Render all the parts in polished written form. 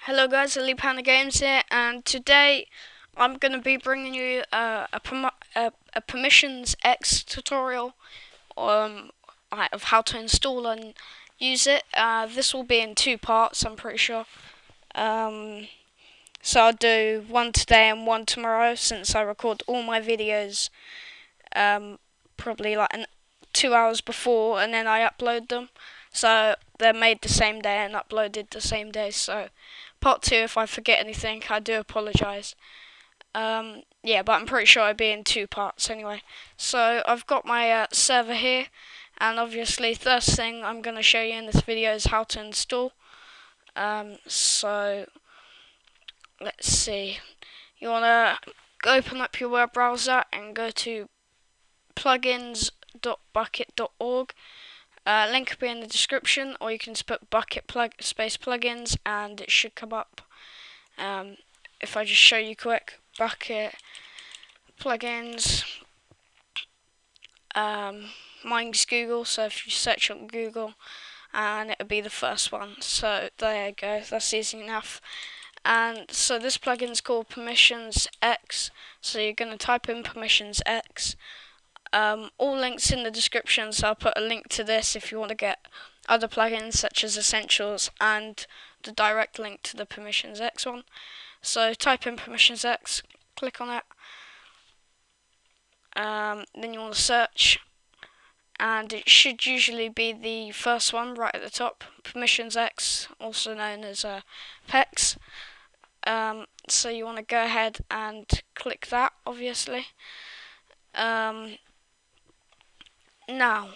Hello guys, XElitePandaGamesX here, and today I'm going to be bringing you a PermissionsEx tutorial of how to install and use it. This will be in two parts, I'm pretty sure. So I'll do one today and one tomorrow, since I record all my videos probably like 2 hours before, and then I upload them. So they're made the same day and uploaded the same day. So part 2, if I forget anything, I do apologise. Yeah, but I'm pretty sure it'll be in 2 parts anyway. So I've got my server here, and obviously first thing I'm going to show you in this video is how to install. So let's see. You want to open up your web browser and go to plugins.bukkit.org. Link will be in the description, or you can just put Bukkit space plugins and it should come up. If I just show you quick, Bukkit plugins. Mine's Google, so if you search on Google, and it'll be the first one. So there you go, that's easy enough. And so this plugin is called PermissionsEx. So you're going to type in PermissionsEx. All links in the description, so I'll put a link to this if you want to get other plugins such as Essentials and the direct link to the PermissionsEx one. So type in PermissionsEx, click on it, then you want to search, and it should usually be the first one right at the top, PermissionsEx, also known as PEX. So you want to go ahead and click that, obviously. Now,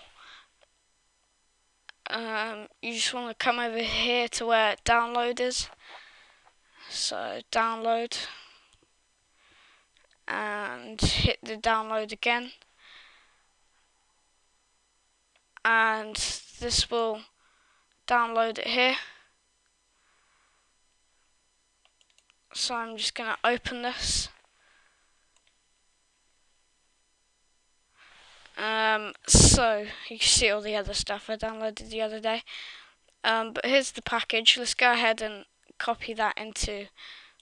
you just want to come over here to where download is. So download, and hit the download again, and this will download it here. So I'm just going to open this. So you can see all the other stuff I downloaded the other day. But here's the package. Let's go ahead and copy that into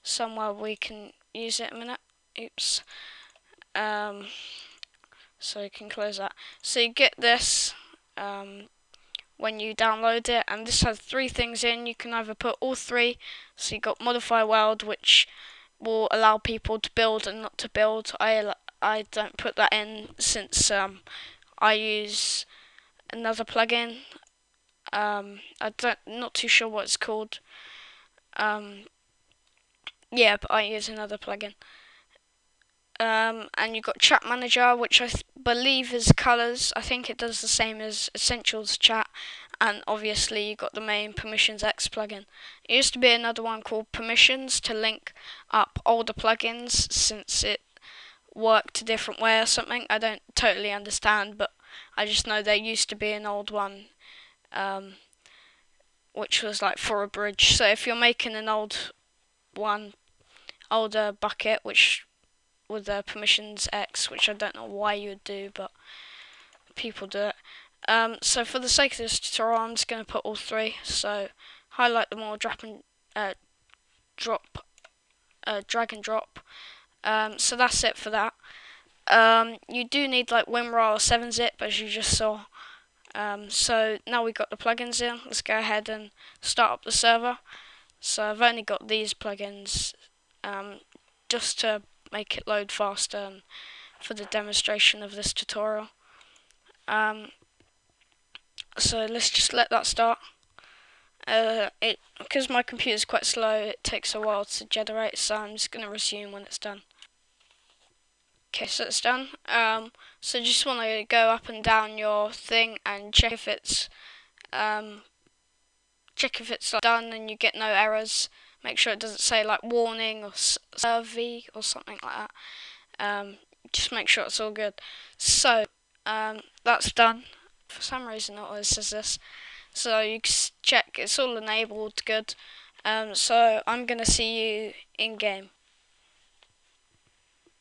somewhere we can use it in a minute. Oops. So you can close that. So you get this when you download it, and this has 3 things in. You can either put all 3. So you got modify world, which will allow people to build and not to build. I don't put that in since I use another plugin. Not too sure what it's called. Yeah, but I use another plugin. And you've got chat manager, which I believe is colors. I think it does the same as Essentials chat. And obviously you've got the main PermissionsEx plugin. It used to be another one called Permissions to link up older plugins, since it worked a different way or something. I don't totally understand, but I just know there used to be an old one, which was like for a bridge. So if you're making an older Bukkit, which with the PermissionsEx, which I don't know why you would do, but people do it. So for the sake of this tutorial, I'm just going to put all 3. So highlight them all, drag and drop. So that's it for that. You do need like WinRAR or 7-zip, as you just saw. So now we've got the plugins in, let's go ahead and start up the server. So I've only got these plugins just to make it load faster and for the demonstration of this tutorial. So let's just let that start. Because my computer's quite slow, it takes a while to generate, so I'm just going to resume when it's done. Okay, so it's done. So just want to go up and down your thing and check if it's done and you get no errors. Make sure it doesn't say like warning or survey or something like that. Just make sure it's all good. So that's done. For some reason it always says this. So you can check it's all enabled, good. So I'm going to see you in game.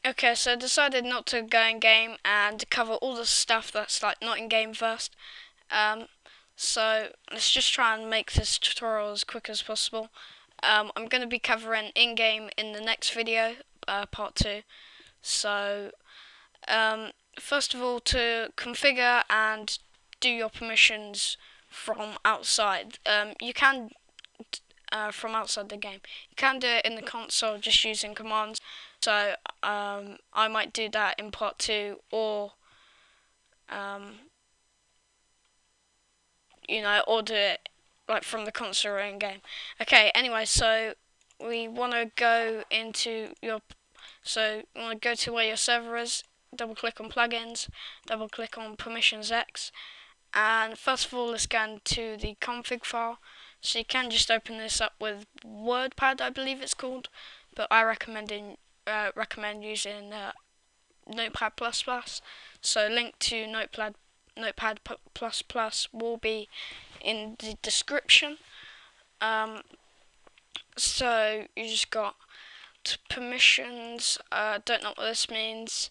Okay, so I decided not to go in game and cover all the stuff that's like not in game first. So let's just try and make this tutorial as quick as possible. I'm going to be covering in-game in the next video, part 2. So, first of all, to configure and do your permissions from outside, you can from outside the game. You can do it in the console just using commands. So I might do that in part 2, or or do it like from the console or in game. Okay. Anyway, so we want to go into your. So you want to go to where your server is. Double click on plugins. Double click on PermissionsEx. And first of all, let's go into the config file. So you can just open this up with WordPad, I believe it's called, but I recommend using Notepad++. So link to Notepad++ will be in the description. So you just got permissions. Don't know what this means.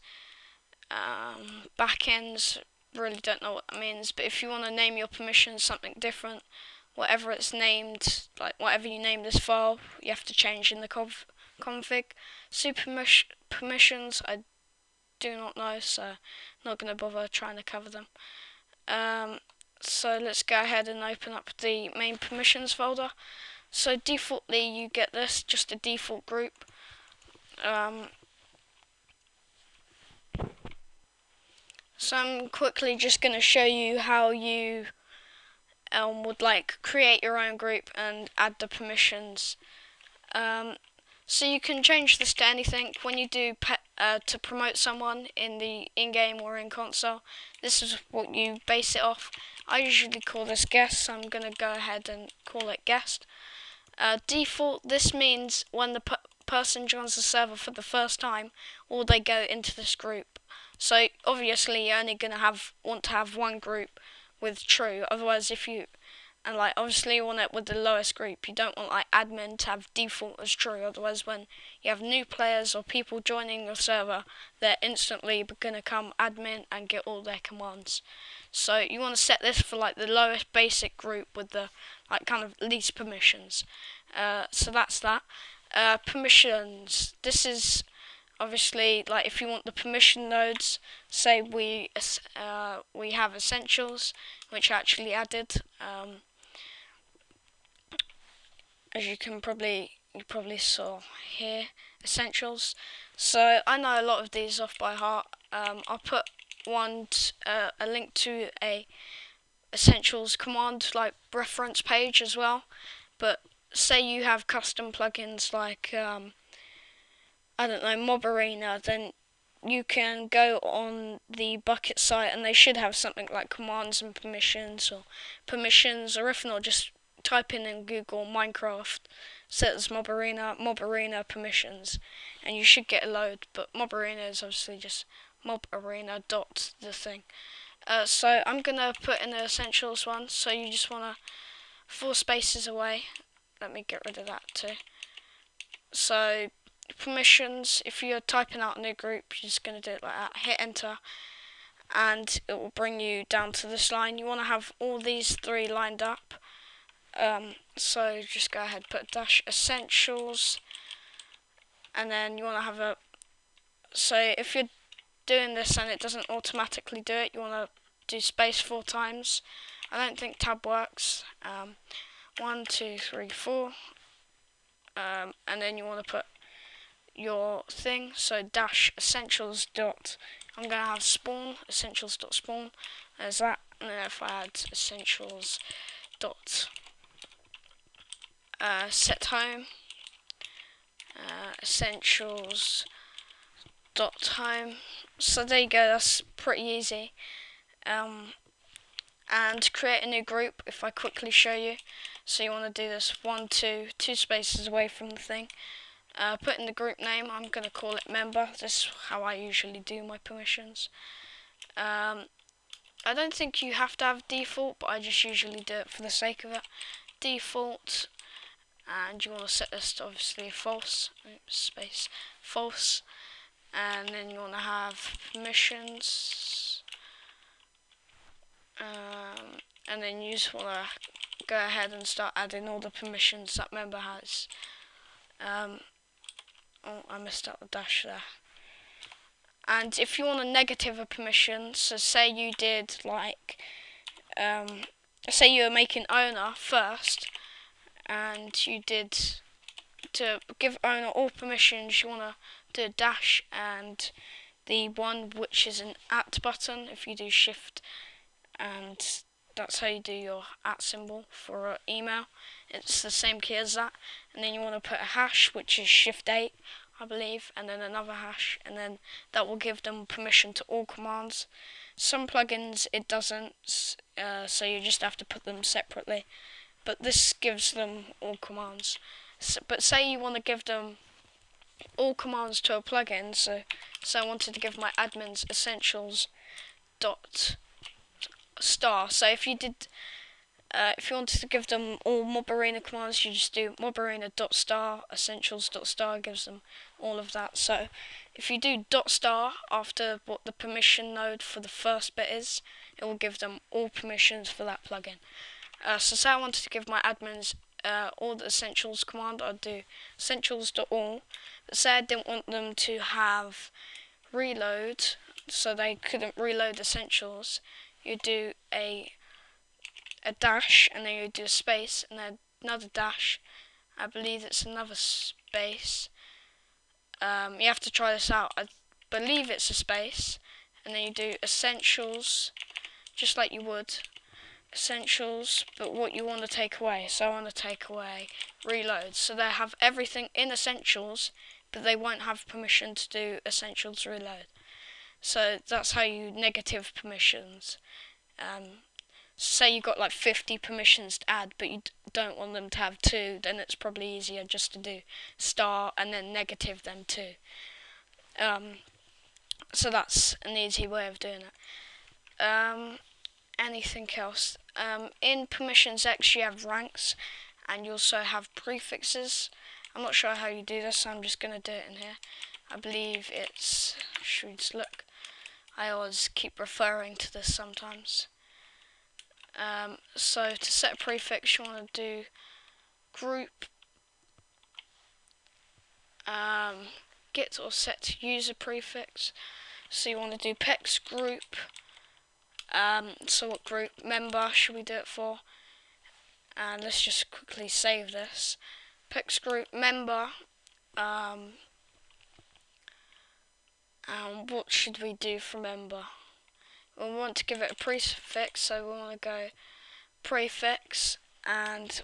Backends, really don't know what that means, but if you want to name your permissions something different, whatever it's named, like whatever you name this file, you have to change in the config. Super permissions, I do not know, so I'm not going to bother trying to cover them. So let's go ahead and open up the main permissions folder. So defaultly you get this, just a default group. So I'm quickly just going to show you how you would like create your own group and add the permissions. So you can change this to anything. When you do to promote someone in the in-game or in console, this is what you base it off. I usually call this guest, so I'm going to go ahead and call it guest. Default, this means when the person joins the server for the first time, or they go into this group. So obviously you're only going to want to have one group with true. Otherwise, obviously you want it with the lowest group. You don't want like admin to have default as true. Otherwise, when you have new players or people joining your server, they're instantly going to come admin and get all their commands. So you want to set this for like the lowest basic group with the like kind of least permissions. So that's that. Permissions. This is obviously like if you want the permission nodes. Say we have essentials, which I actually added. As you probably saw here, essentials. So I know a lot of these off by heart. I'll put a link to a essentials command like reference page as well. But say you have custom plugins like I don't know, Mob Arena, then you can go on the Bukkit site and they should have something like commands and permissions, or if not, just type in Google Minecraft, search Mob Arena permissions, and you should get a load. But Mob Arena is obviously just Mob Arena dot the thing. So I'm gonna put in the essentials one. So you just wanna 4 spaces away. Let me get rid of that too. So permissions, if you're typing out a new group, you're just going to do it like that. Hit enter and it will bring you down to this line. You want to have all these 3 lined up. So just go ahead, put dash essentials, and then you want to have so if you're doing this and it doesn't automatically do it, you want to do space 4 times. I don't think tab works. 1, 2, 3, 4. And then you want to put your thing, so dash essentials dot, I'm going to have spawn, essentials dot spawn, there's that, and then if I add essentials dot set home, essentials dot home, so there you go, that's pretty easy. And create a new group, if I quickly show you. So you want to do this 1, 2 spaces away from the thing. Put in the group name, I'm going to call it member. This is how I usually do my permissions. I don't think you have to have default, but I just usually do it for the sake of it. Default, and you want to set this to obviously false, space, false, and then you want to have permissions, and then you just want to go ahead and start adding all the permissions that member has. Oh, I missed out the dash there. And if you want a negative a permission, so say you did like, say you were making owner first, and you did, to give owner all permissions, you want to do a dash and the one which is an @ button. If you do shift, and that's how you do your @ symbol for email, it's the same key as that. And then you want to put a hash, which is shift 8, I believe, and then another hash, and then that will give them permission to all commands. Some plugins it doesn't, so you just have to put them separately, but this gives them all commands. But say you want to give them all commands to a plugin, so I wanted to give my admins essentials dot star. So if you did, if you wanted to give them all Mob Arena commands, you just do Mob Arena dot star essentials dot star, gives them all of that. So if you do dot star after what the permission node for the first bit is, it will give them all permissions for that plugin. So say I wanted to give my admins all the essentials command, I'd do essentials.all. But say I didn't want them to have reload, so they couldn't reload essentials, you do a dash, and then you do a space, and then another dash. I believe it's another space. You have to try this out. I believe it's a space, and then you do essentials, just like you would essentials, but what you want to take away. So I want to take away reload, so they have everything in essentials, but they won't have permission to do essentials reload. So that's how you negative permissions. Say you got like 50 permissions to add, but you don't want them to have 2, then it's probably easier just to do star and then negative them 2. So that's an easy way of doing it. Anything else? In PermissionsEx you have ranks, and you also have prefixes. I'm not sure how you do this, so I'm just going to do it in here. I believe it's, should we just look? I always keep referring to this sometimes. So to set a prefix, you want to do group get or set user prefix. So you want to do pex group. So what group member should we do it for? And let's just quickly save this. Pex group member. And what should we do for member? We want to give it a prefix, so we want to go prefix, and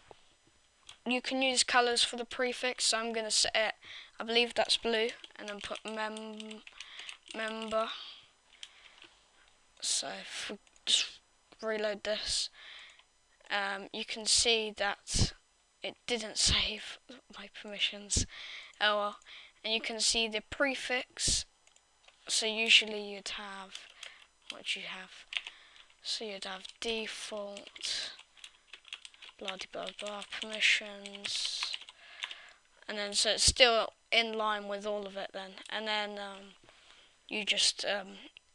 you can use colours for the prefix, so I'm going to set it, I believe that's blue, and then put member. So if we just reload this, you can see that it didn't save my permissions. Oh well. And you can see the prefix, so usually you'd have, what do you have? So you'd have default, blah blah blah, permissions, and then so it's still in line with all of it then. And then you just,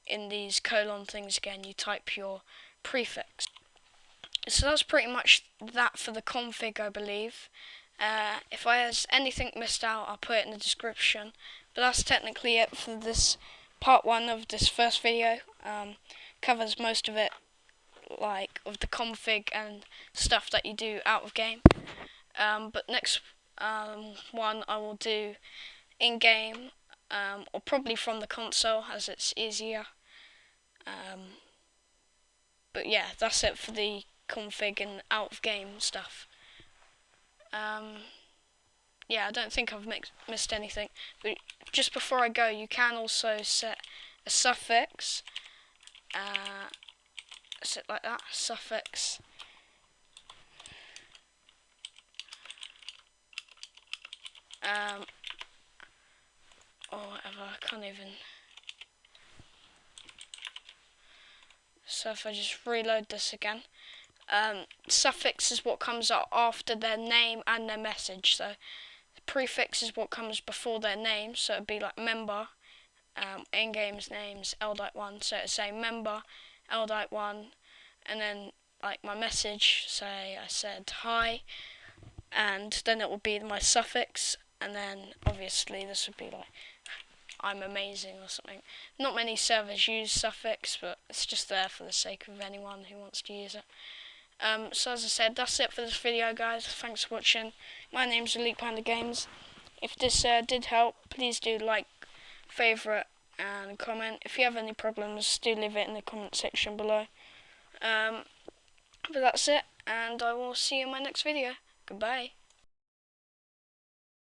in these colon things again, you type your prefix. So that's pretty much that for the config, I believe. If I has anything missed out, I'll put it in the description. But that's technically it for this part 1 of this first video. Covers most of it, like of the config and stuff that you do out of game. But next one I will do in game, or probably from the console, as it's easier. But yeah, that's it for the config and out of game stuff. Yeah, I don't think I've missed anything. But just before I go, you can also set a suffix. Set like that, suffix. Or whatever, I can't even. So if I just reload this again, suffix is what comes after their name and their message. So the prefix is what comes before their name, so it'd be like member, in-game's name's L.1, so it'd say member, L.1, and then like my message, say I said hi, and then it will be my suffix, and then obviously this would be like I'm amazing or something. Not many servers use suffix, but it's just there for the sake of anyone who wants to use it. So as I said, that's it for this video, guys. Thanks for watching. My name's XElitePandaGamesX. If this did help, please do like, favourite and comment. If you have any problems, do leave it in the comment section below. But that's it, and I will see you in my next video. Goodbye.